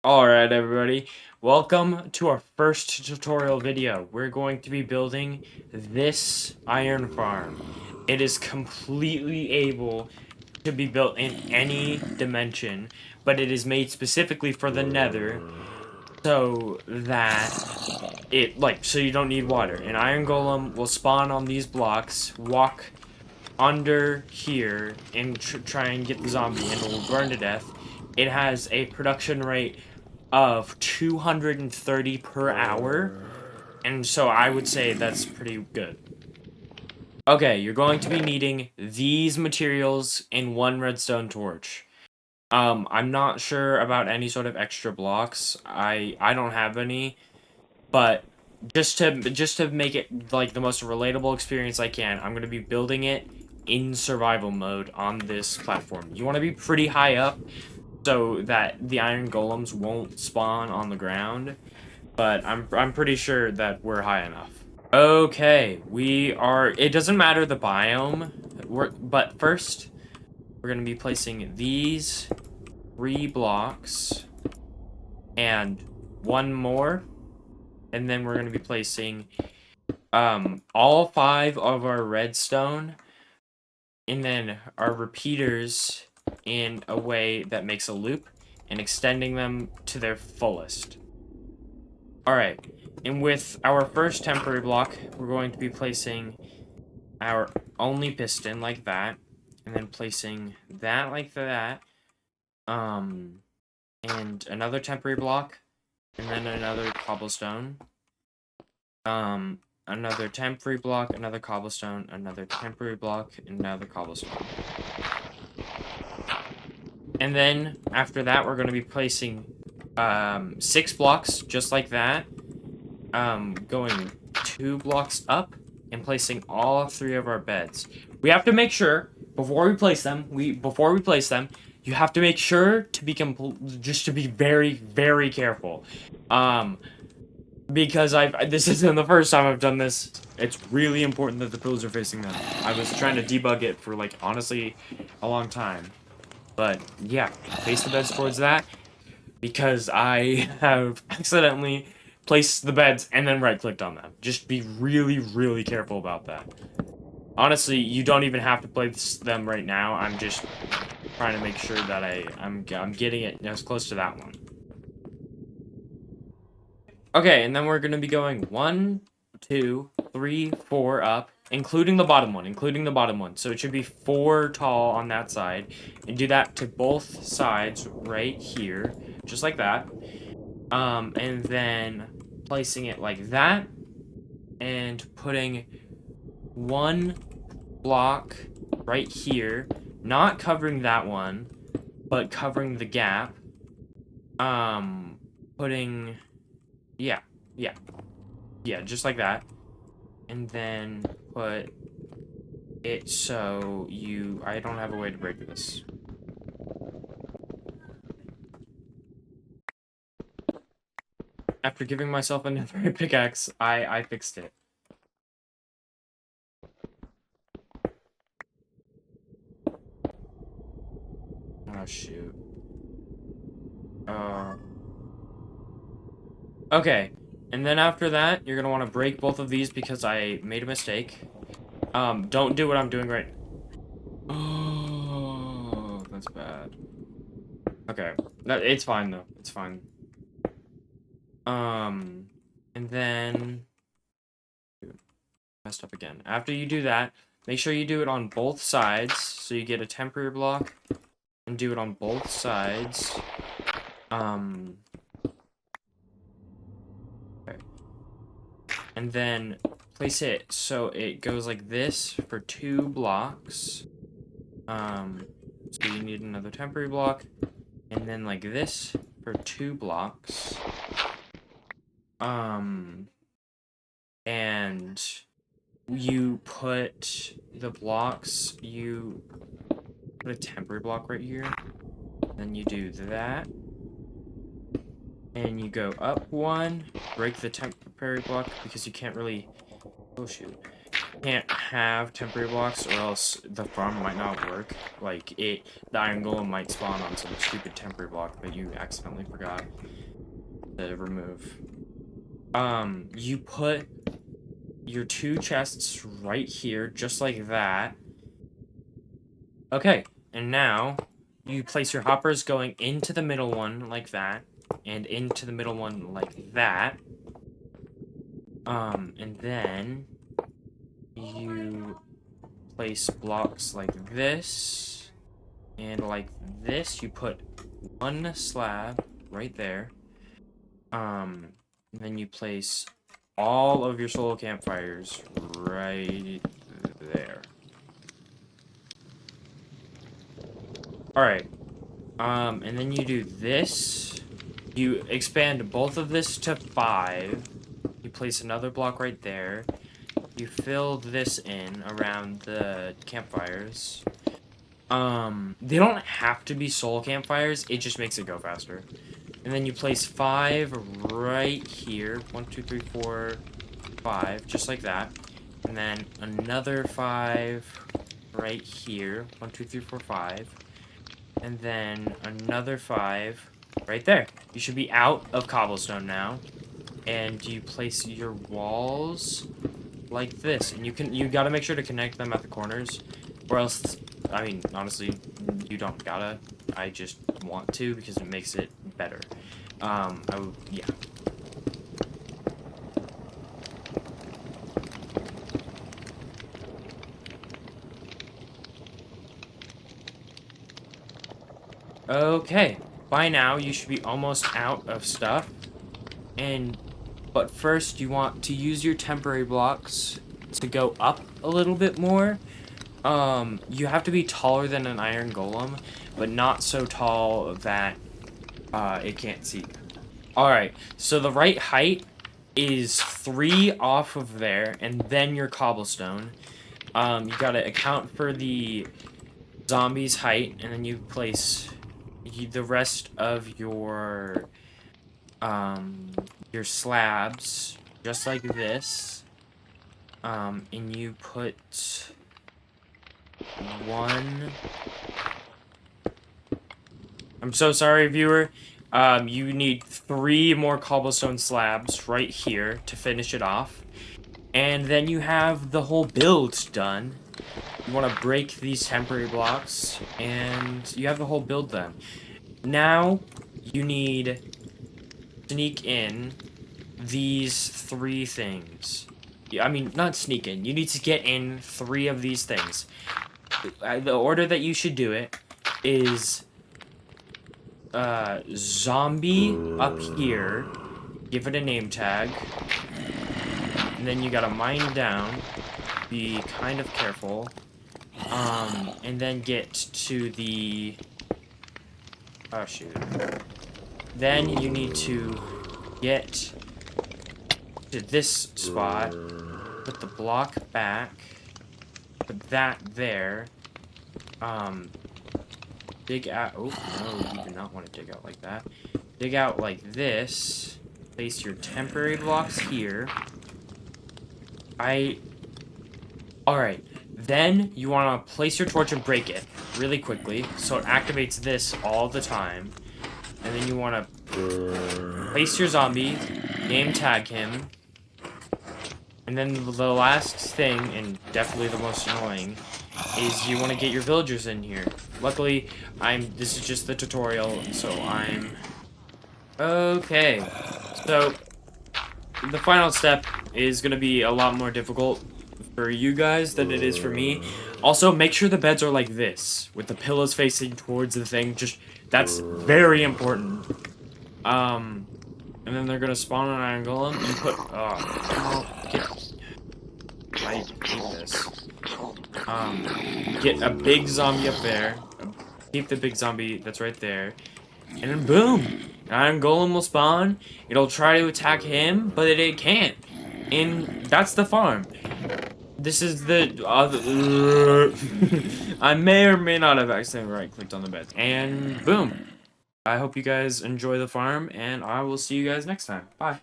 Alright everybody, welcome to our first tutorial video. We're going to be building this iron farm. It is completely able to be built in any dimension, but it is made specifically for the Nether so that so you don't need water. An iron golem will spawn on these blocks, walk under here, and try and get the zombie, and it will burn to death. It has a production rate of 230 per hour, and so I would say that's pretty good. Okay, you're going to be needing these materials and one redstone torch. I'm not sure about any sort of extra blocks. I don't have any, but just to make it like the most relatable experience I can, I'm gonna be building it in survival mode on this platform. You want to be pretty high up so that the iron golems won't spawn on the ground, but I'm pretty sure that we're high enough. Okay, it doesn't matter the biome, but first we're gonna be placing these 3 blocks and one more, and then we're gonna be placing all 5 of our redstone, and then our repeaters in a way that makes a loop and extending them to their fullest. Alright, and with our first temporary block, we're going to be placing our only piston like that, and then placing that like that, and another temporary block, and then another cobblestone, another temporary block, another cobblestone, another temporary block, and another cobblestone. And then after that, we're going to be placing 6 blocks just like that, going 2 blocks up and placing all 3 of our beds. We have to make sure before we place them, you have to make sure to be just to be very, very careful. Because this isn't the first time I've done this. It's really important that the pillars are facing them. I was trying to debug it for like honestly a long time. But yeah, face the beds towards that, because I have accidentally placed the beds and then right-clicked on them. Just be really, really careful about that. Honestly, you don't even have to place them right now. I'm just trying to make sure that I'm getting it as close to that one. Okay, and then we're gonna be going 1, 2, 3, 4 up, including the bottom one. So it should be 4 tall on that side, and do that to both sides right here, just like that. And then placing it like that, and putting 1 block right here, not covering that one, but covering the gap. Putting, yeah, just like that. And then put it so I don't have a way to break this. After giving myself another pickaxe, I fixed it. Oh, shoot. Okay. And then after that, you're gonna want to break both of these because I made a mistake. Don't do what I'm doing right. Oh, that's bad. Okay. It's fine, though. It's fine. And then... messed up again. After you do that, make sure you do it on both sides, so you get a temporary block, and do it on both sides. Okay. And then place it so it goes like this for 2 blocks. So you need another temporary block, and then like this for 2 blocks. And you put the blocks, you put a temporary block right here, then you do that, and you go up 1, break the temporary block, because you can't really, oh shoot, can't have temporary blocks or else the farm might not work. Like the iron golem might spawn on some stupid temporary block that you accidentally forgot. to remove. You put your 2 chests right here, just like that. Okay, and now you place your hoppers going into the middle one like that, and into the middle one like that. And then you place blocks like this, and like this. You put 1 slab right there. And then you place all of your solo campfires right there. Alright. And then you do this. You expand both of this to 5. You place another block right there. You fill this in around the campfires. They don't have to be soul campfires. It just makes it go faster. And then you place 5 right here. 1, 2, 3, 4, 5. Just like that. And then another 5 right here. 1, 2, 3, 4, 5. And then another 5 right there. You should be out of cobblestone now. And you place your walls like this. And you gotta make sure to connect them at the corners. Or else, I mean, honestly, you don't gotta. I just want to because it makes it better. Yeah. Okay, by now you should be almost out of stuff. But first you want to use your temporary blocks to go up a little bit more. You have to be taller than an iron golem, but not so tall that it can't see. Alright, so the right height is 3 off of there, and then your cobblestone. You gotta account for the zombie's height, and then you place the rest of your slabs just like this. And you put 1. I'm so sorry, viewer. You need 3 more cobblestone slabs right here to finish it off. And then you have the whole build done. You want to break these temporary blocks, and you have the whole build done. Now, you need to sneak in these 3 things. I mean, not sneak in. You need to get in 3 of these things. The order that you should do it is zombie up here. Give it a name tag. And then you gotta mine down. Be kind of careful. And then get to the... Oh, shoot. Then you need to get to this spot. Put the block back. Put that there. Dig out... Oh, no, you do not want to dig out like that. Dig out like this. Place your temporary blocks here. Alright. Then, you want to place your torch and break it really quickly, so it activates this all the time. And then you want to place your zombie, name tag him. And then the last thing, and definitely the most annoying, is you want to get your villagers in here. Luckily, this is just the tutorial, so okay. So, the final step is going to be a lot more difficult for you guys than it is for me. Also, make sure the beds are like this, with the pillows facing towards the thing. That's very important. And then they're gonna spawn an iron golem. You put, I hate this. Get a big zombie up there. Keep the big zombie that's right there. And then boom! An iron golem will spawn. It'll try to attack him, but it can't. And that's the farm. This is the I may or may not have accidentally right-clicked on the bed. And boom. I hope you guys enjoy the farm, and I will see you guys next time. Bye.